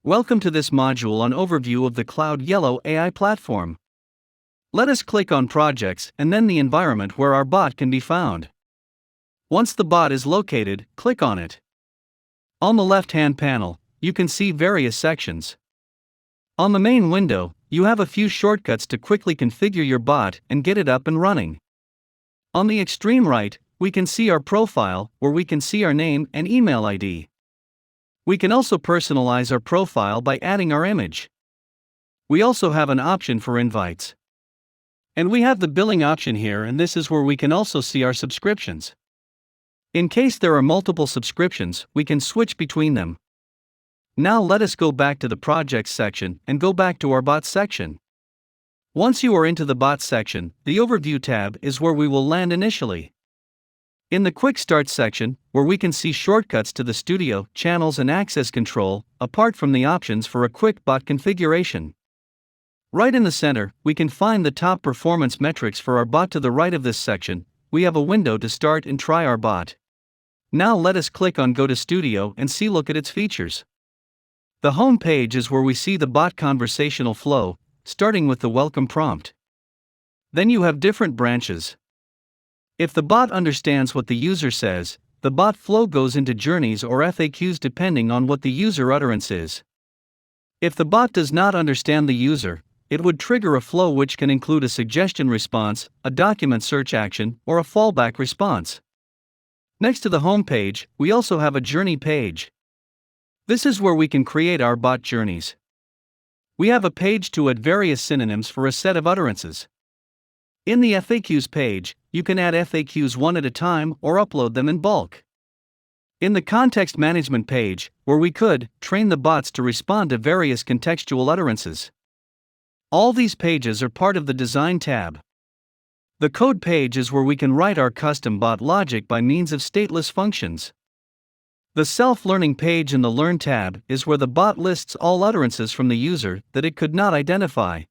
Welcome to this module on overview of the cloud.yellow.ai platform. Let us click on Projects and then the environment where our bot can be found. Once the bot is located, click on it. On the left-hand panel, you can see various sections. On the main window, you have a few shortcuts to quickly configure your bot and get it up and running. On the extreme right, we can see our profile, where we can see our name and email ID. We can also personalize our profile by adding our image. We also have an option for invites. And we have the billing option here, and this is where we can also see our subscriptions. In case there are multiple subscriptions, we can switch between them. Now let us go back to the Projects section and go back to our Bot section. Once you are into the Bot section, the Overview tab is where we will land initially. In the Quick Start section, where we can see shortcuts to the studio, channels and access control, apart from the options for a quick bot configuration. Right in the center, we can find the top performance metrics for our bot. To the right of this section, we have a window to start and try our bot. Now let us click on Go to Studio and look at its features. The home page is where we see the bot conversational flow, starting with the welcome prompt. Then you have different branches. If the bot understands what the user says, the bot flow goes into journeys or FAQs depending on what the user utterance is. If the bot does not understand the user, it would trigger a flow which can include a suggestion response, a document search action, or a fallback response. Next to the home page, we also have a journey page. This is where we can create our bot journeys. We have a page to add various synonyms for a set of utterances. In the FAQs page, you can add FAQs one at a time or upload them in bulk. In the context management page, where we could train the bots to respond to various contextual utterances. All these pages are part of the Design tab. The Code page is where we can write our custom bot logic by means of stateless functions. The Self-Learning page in the Learn tab is where the bot lists all utterances from the user that it could not identify.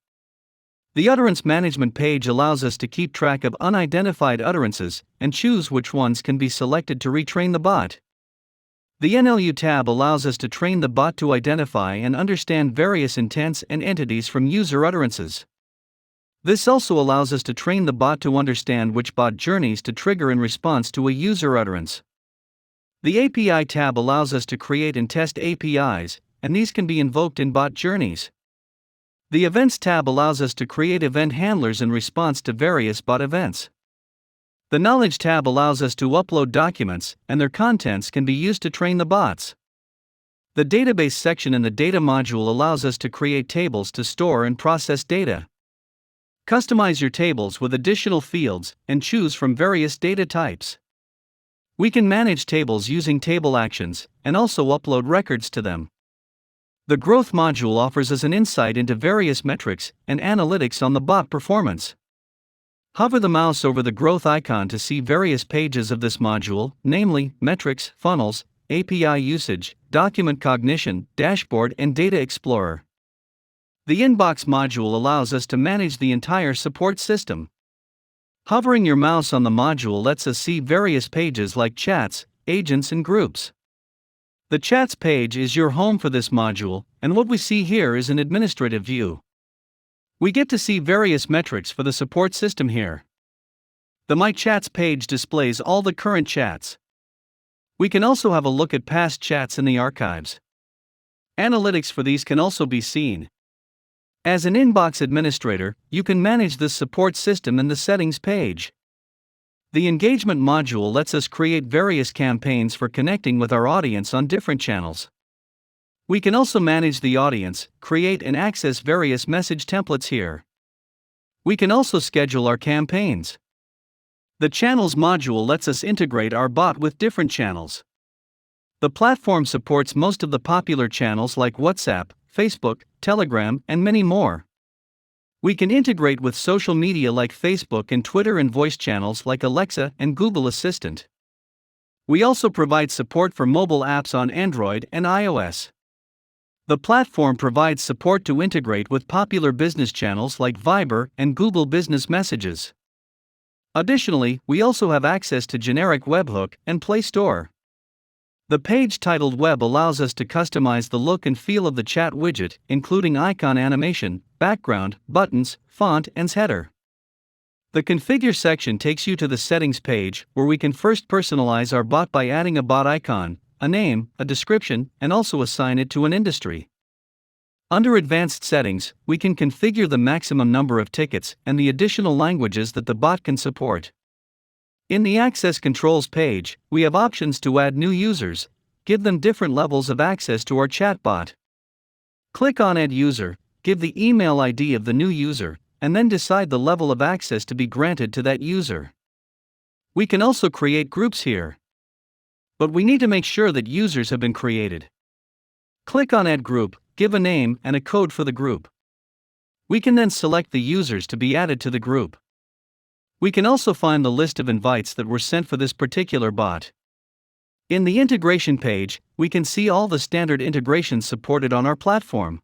The Utterance Management page allows us to keep track of unidentified utterances and choose which ones can be selected to retrain the bot. The NLU tab allows us to train the bot to identify and understand various intents and entities from user utterances. This also allows us to train the bot to understand which bot journeys to trigger in response to a user utterance. The API tab allows us to create and test APIs, and these can be invoked in bot journeys. The Events tab allows us to create event handlers in response to various bot events. The Knowledge tab allows us to upload documents, and their contents can be used to train the bots. The Database section in the Data module allows us to create tables to store and process data. Customize your tables with additional fields and choose from various data types. We can manage tables using table actions and also upload records to them. The Growth module offers us an insight into various metrics and analytics on the bot performance. Hover the mouse over the growth icon to see various pages of this module, namely Metrics, Funnels, API Usage, Document Cognition, Dashboard, and Data Explorer. The Inbox module allows us to manage the entire support system. Hovering your mouse on the module lets us see various pages like chats, agents, and groups. The Chats page is your home for this module, and what we see here is an administrative view. We get to see various metrics for the support system here. The My Chats page displays all the current chats. We can also have a look at past chats in the archives. Analytics for these can also be seen. As an inbox administrator, you can manage this support system in the Settings page. The Engagement module lets us create various campaigns for connecting with our audience on different channels. We can also manage the audience, create and access various message templates here. We can also schedule our campaigns. The Channels module lets us integrate our bot with different channels. The platform supports most of the popular channels like WhatsApp, Facebook, Telegram, and many more. We can integrate with social media like Facebook and Twitter and voice channels like Alexa and Google Assistant. We also provide support for mobile apps on Android and iOS. The platform provides support to integrate with popular business channels like Viber and Google Business Messages. Additionally, we also have access to generic webhook and Play Store. The page titled Web allows us to customize the look and feel of the chat widget, including icon animation, background, buttons, font, and header. The Configure section takes you to the Settings page, where we can first personalize our bot by adding a bot icon, a name, a description, and also assign it to an industry. Under Advanced Settings, we can configure the maximum number of tickets and the additional languages that the bot can support. In the Access Controls page, we have options to add new users, give them different levels of access to our chatbot. Click on Add User, give the email ID of the new user, and then decide the level of access to be granted to that user. We can also create groups here. But we need to make sure that users have been created. Click on Add Group, give a name and a code for the group. We can then select the users to be added to the group. We can also find the list of invites that were sent for this particular bot. In the Integration page, we can see all the standard integrations supported on our platform.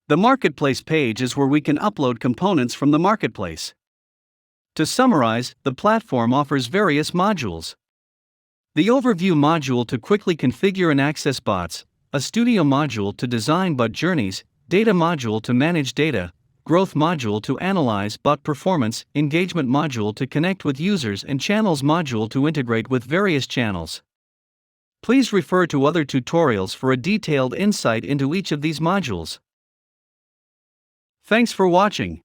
The Marketplace page is where we can upload components from the marketplace. To summarize, the platform offers various modules. The Overview module to quickly configure and access bots, a Studio module to design bot journeys, Data module to manage data, Growth module to analyze bot performance, Engagement module to connect with users, and Channels module to integrate with various channels. Please refer to other tutorials for a detailed insight into each of these modules. Thanks for watching.